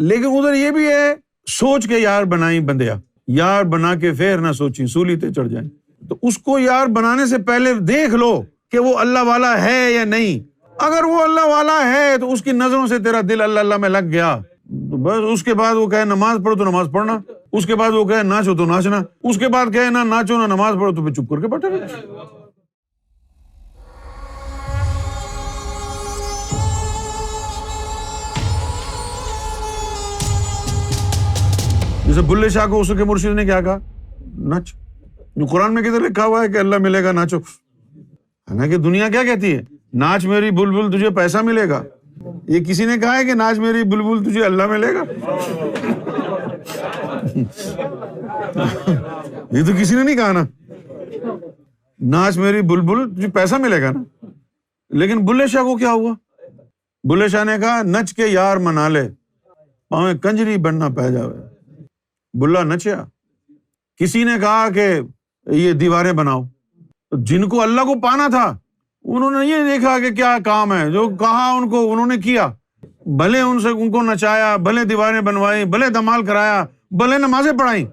لیکن ادھر یہ بھی ہے سوچ کے یار بنائی بندیا، یار بنا کے پھر نہ سوچی سولی تے چڑھ جائیں. تو اس کو یار بنانے سے پہلے دیکھ لو کہ وہ اللہ والا ہے یا نہیں. اگر وہ اللہ والا ہے تو اس کی نظروں سے تیرا دل اللہ اللہ میں لگ گیا، تو بس اس کے بعد وہ کہے نماز پڑھو تو نماز پڑھنا، اس کے بعد وہ کہے ناچو تو ناچنا، اس کے بعد کہے نہ ناچو نہ نماز پڑھو تو پھر چپ کر کے بیٹھے رہو. جیسے بلے شاہ کو اس کے مرشد نے کیا کہا؟ ناچ. قرآن میں کدھر لکھا ہوا ہے کہ اللہ ملے گا ناچو؟ حالانکہ دنیا کیا کہتی ہے؟ ناچ میری بلبل تجھے پیسہ ملے گا. یہ کسی نے کہا ہے کہ ناچ میری بلبل تجھے اللہ ملے گا؟ یہ تو کسی نے نہیں کہا نا. ناچ میری بلبل تجھے پیسہ ملے گا نا. لیکن بلے شاہ کو کیا ہوا؟ بلے شاہ نے کہا نچ کے یار منا لے پاویں کنجری بننا پہ جاوے. بلا نچیا. کسی نے کہا کہ یہ دیواریں بناؤ، جن کو اللہ کو پانا تھا انہوں نے یہ دیکھا کہ کیا کام ہے، جو کہا ان کو انہوں نے کیا. بھلے ان کو نچایا، بھلے دیواریں بنوائی، بھلے دمال کرایا، بھلے نمازیں پڑھائیں.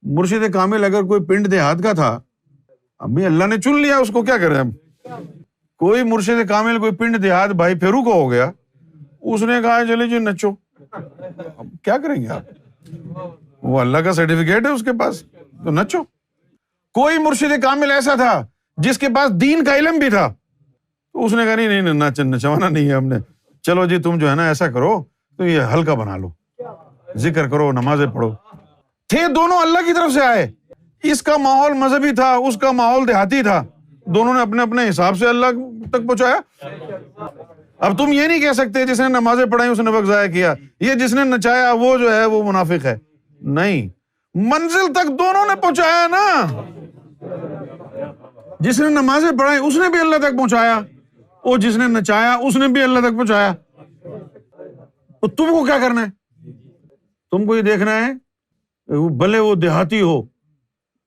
مرشد کامل اگر کوئی پنڈ دیہات کا تھا، ابھی اللہ نے چن لیا، اس کو کیا کریں ہم. کوئی مرشد کامل کوئی پنڈ دیہات بھائی پھیرو کو ہو گیا، اس نے کہا چلے جی نچو، اب کیا کریں گے آپ؟ وہ اللہ کا سرٹیفکیٹ ہے اس کے پاس، تو نچو. کوئی مرشد کامل ایسا تھا جس کے پاس دین کا علم بھی تھا، تو اس نے کہا نہیں نچوانا نہیں ہے ہم نے، چلو جی تم جو ہے نا ایسا کرو تو یہ ہلکا بنا لو، ذکر کرو، نمازیں پڑھو. تھے دونوں اللہ کی طرف سے آئے. اس کا ماحول مذہبی تھا، اس کا ماحول دیہاتی تھا، دونوں نے اپنے اپنے حساب سے اللہ تک پہنچایا. اب تم یہ نہیں کہہ سکتے جس نے نمازیں پڑھائی اس نے وقت ضائع کیا، یہ جس نے نچایا وہ جو ہے وہ منافق ہے. نہیں، منزل تک دونوں نے پہنچایا نا. جس نے نمازیں پڑھائی اس نے بھی اللہ تک پہنچایا، اور جس نے نچایا اس نے بھی اللہ تک پہنچایا. تو تم کو کیا کرنا ہے؟ تم کو یہ دیکھنا ہے بھلے وہ دیہاتی ہو،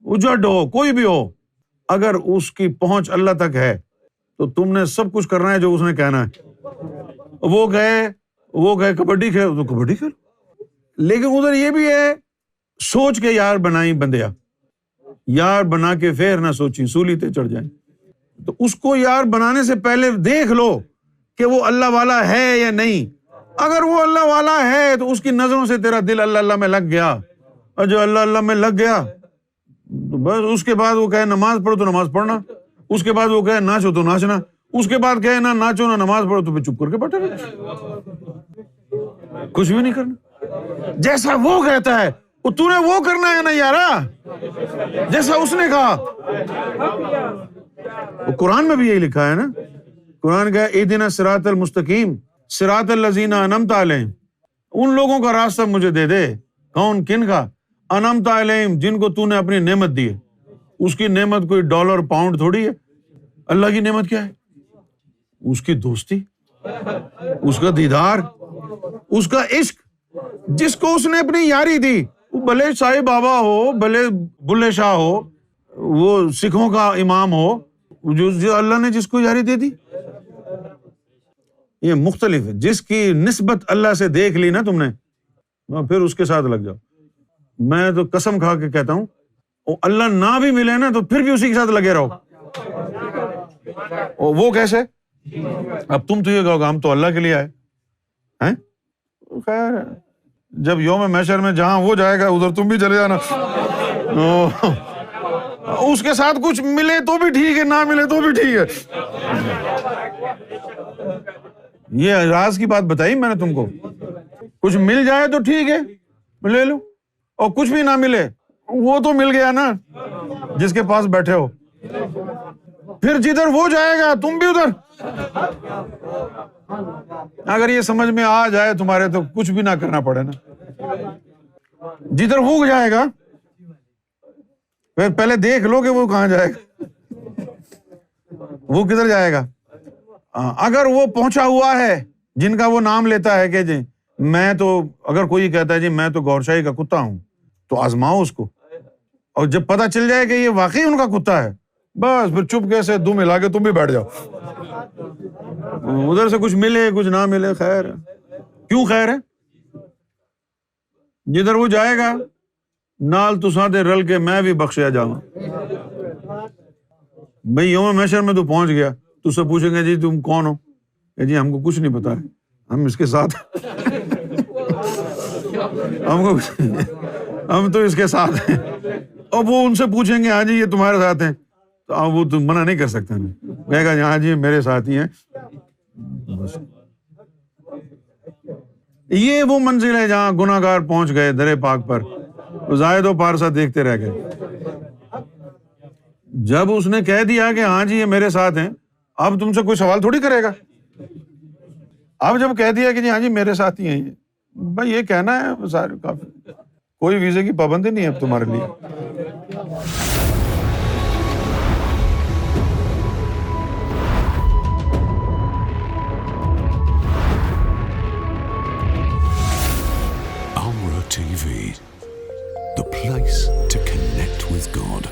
اجڑ ہو، کوئی بھی ہو، اگر اس کی پہنچ اللہ تک ہے تو تم نے سب کچھ کرنا ہے جو اس نے کہنا ہے. وہ گئے کبڈی کھیل تو کبڈی کھیل. لیکن ادھر یہ بھی ہے سوچ کے یار بنائی بندیا، یار بنا کے پھر نہ سوچی سولی تے چڑھ جائیں. تو اس کو یار بنانے سے پہلے دیکھ لو کہ وہ اللہ والا ہے یا نہیں. اگر وہ اللہ والا ہے تو اس کی نظروں سے تیرا دل اللہ اللہ میں لگ گیا، اور جو اللہ اللہ میں لگ گیا تو بس اس کے بعد وہ کہے نماز پڑھو تو نماز پڑھنا، اس کے بعد وہ کہے ناچو تو ناچنا، اس کے بعد کہے نہ ناچو نہ نماز پڑھو تو پھر چپ کر کے بیٹھے رہو، کچھ بھی نہیں کرنا. جیسا وہ کہتا ہے تو نے وہ کرنا ہے نا یارا، جیسا اس نے کہا. قرآن میں بھی یہی لکھا ہے نا. قرآن کا اہدنا الصراط المستقیم صراط الذین انعمت علیہم، ان لوگوں کا راستہ مجھے دے دے. کون؟ کن کا؟ انعمت علیہم، جن کو تو نے اپنی نعمت دی ہے. اس کی نعمت کوئی ڈالر پاؤنڈ تھوڑی ہے. اللہ کی نعمت کیا ہے؟ اس کی دوستی، اس کا دیدار، اس کا عشق. جس کو اس نے اپنی یاری دی، بھلے سائی بابا ہو، بھلے بلے شاہ ہو، وہ سکھوں کا امام ہو، جو اللہ نے جس کو یاری دے دی. یہ مختلف ہے. جس کی نسبت اللہ سے دیکھ لی نا تم نے، پھر اس کے ساتھ لگ جاؤ. میں تو قسم کھا کے کہتا ہوں اللہ نہ بھی ملے نا تو پھر بھی اسی کے ساتھ لگے رہو. وہ کیسے؟ اب تم تو یہ کہو گا ہم تو اللہ کے لیے آئے ہیں. خیر، جب یوم محشر میں جہاں وہ جائے گا ادھر تم بھی چلے جانا. اس کے ساتھ کچھ ملے تو بھی ٹھیک ہے، نہ ملے تو بھی ٹھیک ہے. یہ راز کی بات بتائی میں نے تم کو. کچھ مل جائے تو ٹھیک ہے لے لو، اور کچھ بھی نہ ملے وہ تو مل گیا نا جس کے پاس بیٹھے ہو. پھر جدھر وہ جائے گا تم بھی ادھر. اگر یہ سمجھ میں آ جائے تمہارے تو کچھ بھی نہ کرنا پڑے نا. جدھر وہ جائے گا پھر پہلے دیکھ لو کہ وہ کہاں جائے گا، وہ کدھر جائے گا. اگر وہ پہنچا ہوا ہے جن کا وہ نام لیتا ہے کہ جی میں تو، اگر کوئی کہتا ہے جی میں تو گور شاہی کا کتا ہوں، تو آزماؤ اس کو، اور جب پتہ چل جائے کہ یہ واقعی ان کا کتا ہے بس پھر چپکے سے دم ہلا کے تم بھی بیٹھ جاؤ. ادھر سے کچھ ملے کچھ نہ ملے خیر ہے. کیوں خیر ہے؟ جدھر وہ جائے گا نال تساں دے رل کے میں بھی بخشیا جاواں. بھئی یوم محشر میں تو پہنچ گیا, تو سے پوچھیں گے جی تم کون ہو, کہ جی ہم کو کچھ نہیں پتا ہے, ہم اس کے ساتھ ہم تو اس کے ساتھ ہیں. اور وہ ان سے پوچھیں گے ہاں جی یہ تمہارے ساتھ ہیں, تو وہ تم منع نہیں کر سکتے نا, کہے گا ہاں جی میرے ساتھ ہی ہیں. یہ وہ منزل ہے جہاں گناہ گار پہنچ گئے درے پاک پر, زائد و پارسا دیکھتے رہ گئے. جب اس نے کہہ دیا کہ ہاں جی یہ میرے ساتھ ہیں, اب تم سے کوئی سوال تھوڑی کرے گا. اب جب کہہ دیا کہ جی ہاں جی میرے ساتھ ہی ہیں یہ, بھائی یہ کہنا ہے سارے کافی, کوئی ویزے کی پابندی نہیں ہے اب تمہارے لیے. Amra TV, the place to connect with God.